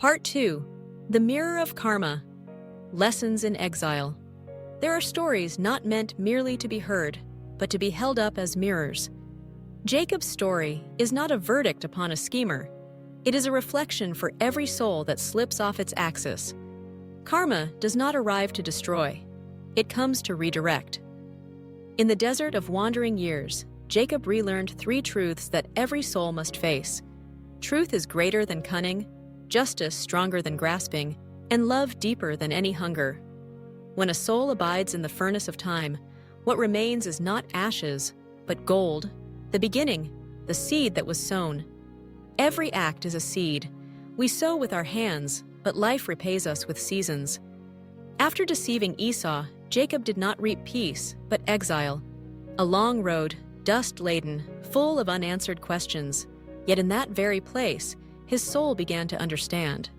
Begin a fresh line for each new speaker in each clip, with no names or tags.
Part 2. The Mirror of Karma. Lessons in Exile. There are stories not meant merely to be heard, but to be held up as mirrors. Jacob's story is not a verdict upon a schemer. It is a reflection for every soul that slips off its axis. Karma does not arrive to destroy. It comes to redirect. In the desert of wandering years, Jacob relearned 3 truths that every soul must face. Truth is greater than cunning, justice stronger than grasping, and love deeper than any hunger. When a soul abides in the furnace of time, what remains is not ashes, but gold, the beginning, the seed that was sown. Every act is a seed. We sow with our hands, but life repays us with seasons. After deceiving Esau, Jacob did not reap peace, but exile. A long road, dust-laden, full of unanswered questions. Yet in that very place, his soul began to understand.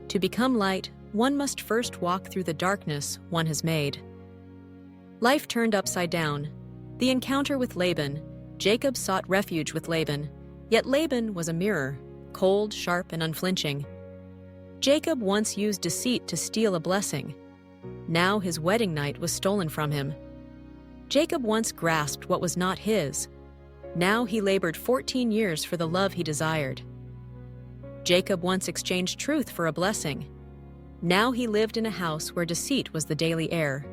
To become light, one must first walk through the darkness one has made. Life turned upside down. The encounter with Laban. Jacob sought refuge with Laban, yet Laban was a mirror, cold, sharp, and unflinching. Jacob once used deceit to steal a blessing. Now his wedding night was stolen from him. Jacob once grasped what was not his. Now he labored 14 years for the love he desired. Jacob once exchanged truth for a blessing. Now he lived in a house where deceit was the daily air.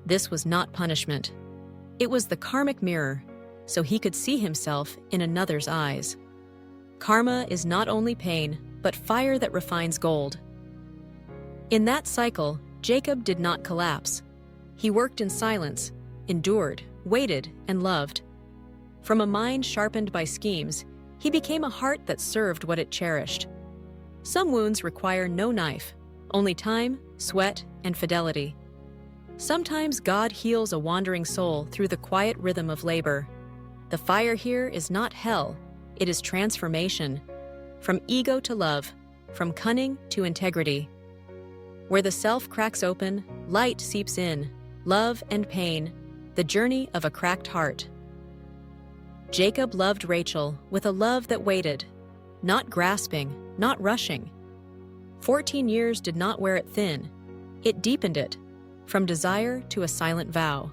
This was not punishment. It was the karmic mirror, so he could see himself in another's eyes. Karma is not only pain, but fire that refines gold. In that cycle, Jacob did not collapse. He worked in silence, endured, waited, and loved. From a mind sharpened by schemes, he became a heart that served what it cherished. Some wounds require no knife, only time, sweat, and fidelity. Sometimes God heals a wandering soul through the quiet rhythm of labor. The fire here is not hell, it is transformation. From ego to love, from cunning to integrity. Where the self cracks open, light seeps in, love and pain, the journey of a cracked heart. Jacob loved Rachel with a love that waited, not grasping, not rushing. 14 years did not wear it thin. It deepened it, from desire to a silent vow.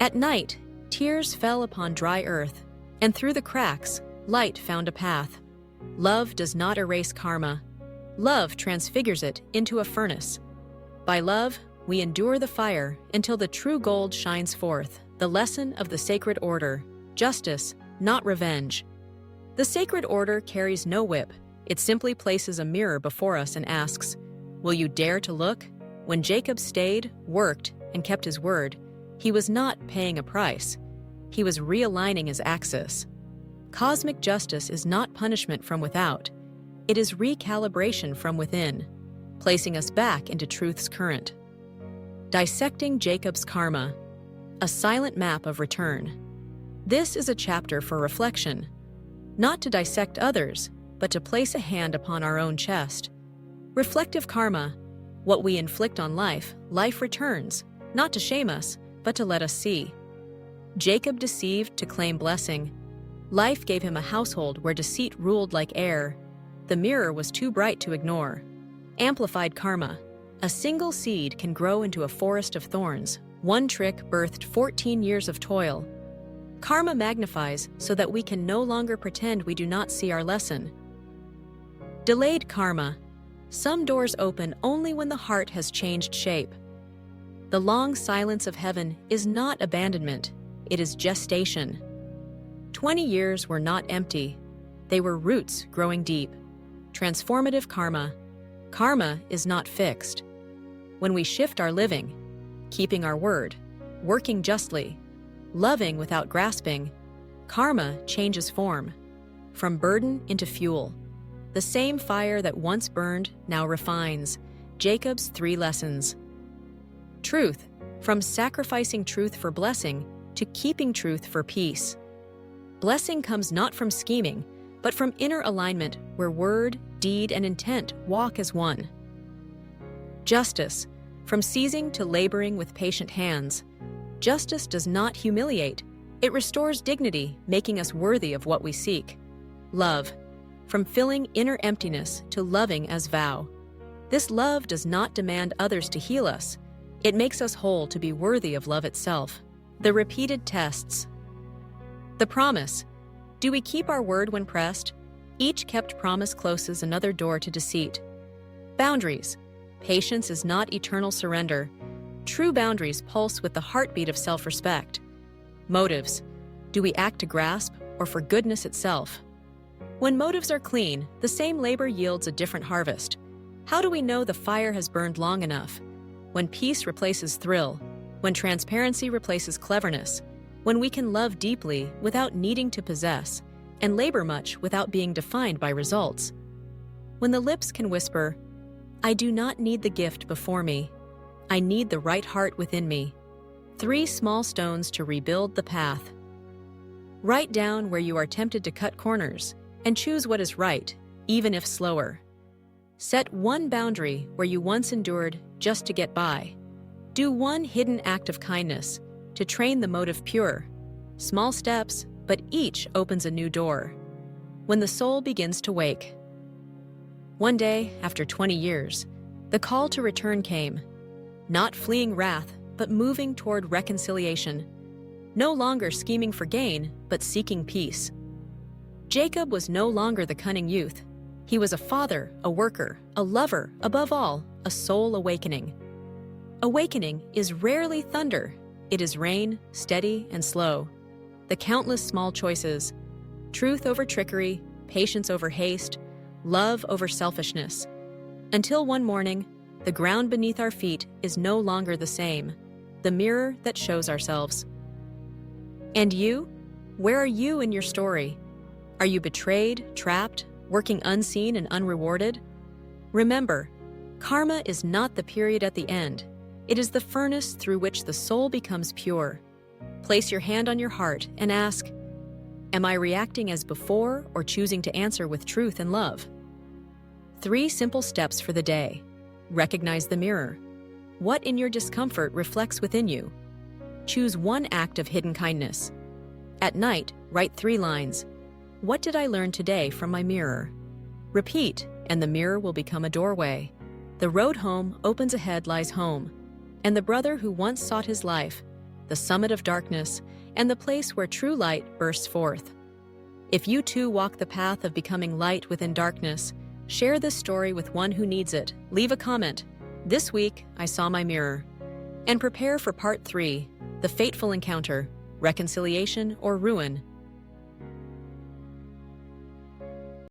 At night, tears fell upon dry earth, and through the cracks, light found a path. Love does not erase karma. Love transfigures it into a furnace. By love, we endure the fire until the true gold shines forth, the lesson of the sacred order, justice, not revenge. The sacred order carries no whip. It simply places a mirror before us and asks, "Will you dare to look?" When Jacob stayed, worked, and kept his word, he was not paying a price. He was realigning his axis. Cosmic justice is not punishment from without. It is recalibration from within, placing us back into truth's current. Dissecting Jacob's karma, a silent map of return. This is a chapter for reflection, not to dissect others, but to place a hand upon our own chest. Reflective karma, what we inflict on life, life returns, not to shame us, but to let us see. Jacob deceived to claim blessing. Life gave him a household where deceit ruled like air. The mirror was too bright to ignore. Amplified karma. A single seed can grow into a forest of thorns. One trick birthed 14 years of toil. Karma magnifies so that we can no longer pretend we do not see our lesson. Delayed karma. Some doors open only when the heart has changed shape. The long silence of heaven is not abandonment, it is gestation. 20 years were not empty. They were roots growing deep. Transformative karma. Karma is not fixed. When we shift our living, keeping our word, working justly, loving without grasping, karma changes form, from burden into fuel. The same fire that once burned now refines. Jacob's 3 lessons. Truth, from sacrificing truth for blessing to keeping truth for peace. Blessing comes not from scheming, but from inner alignment where word, deed, and intent walk as one. Justice, from seizing to laboring with patient hands. Justice does not humiliate. It restores dignity, making us worthy of what we seek. Love, from filling inner emptiness to loving as vow. This love does not demand others to heal us. It makes us whole to be worthy of love itself. The repeated tests. The promise. Do we keep our word when pressed? Each kept promise closes another door to deceit. Boundaries. Patience is not eternal surrender. True boundaries pulse with the heartbeat of self-respect. Motives. Do we act to grasp or for goodness itself? When motives are clean, the same labor yields a different harvest. How do we know the fire has burned long enough? When peace replaces thrill, when transparency replaces cleverness, when we can love deeply without needing to possess, and labor much without being defined by results. When the lips can whisper, "I do not need the gift before me. I need the right heart within me." 3 small stones to rebuild the path. Write down where you are tempted to cut corners and choose what is right, even if slower. Set one boundary where you once endured just to get by. Do one hidden act of kindness to train the motive pure. Small steps, but each opens a new door. When the soul begins to wake. One day, after 20 years, the call to return came. Not fleeing wrath, but moving toward reconciliation. No longer scheming for gain, but seeking peace. Jacob was no longer the cunning youth. He was a father, a worker, a lover, above all, a soul awakening. Awakening is rarely thunder. It is rain, steady and slow. The countless small choices, truth over trickery, patience over haste, love over selfishness. Until one morning, the ground beneath our feet is no longer the same, the mirror that shows ourselves. And you? Where are you in your story? Are you betrayed, trapped, working unseen and unrewarded? Remember, karma is not the period at the end. It is the furnace through which the soul becomes pure. Place your hand on your heart and ask, am I reacting as before or choosing to answer with truth and love? 3 simple steps for the day. Recognize the mirror. What in your discomfort reflects within you? Choose one act of hidden kindness. At night, write 3 lines. What did I learn today from my mirror? Repeat, and the mirror will become a doorway. The road home opens ahead lies home, and the brother who once sought his life, the summit of darkness, and the place where true light bursts forth. If you too walk the path of becoming light within darkness, share this story with one who needs it. Leave a comment. This week, I saw my mirror. And prepare for part 3, the fateful encounter, reconciliation or ruin.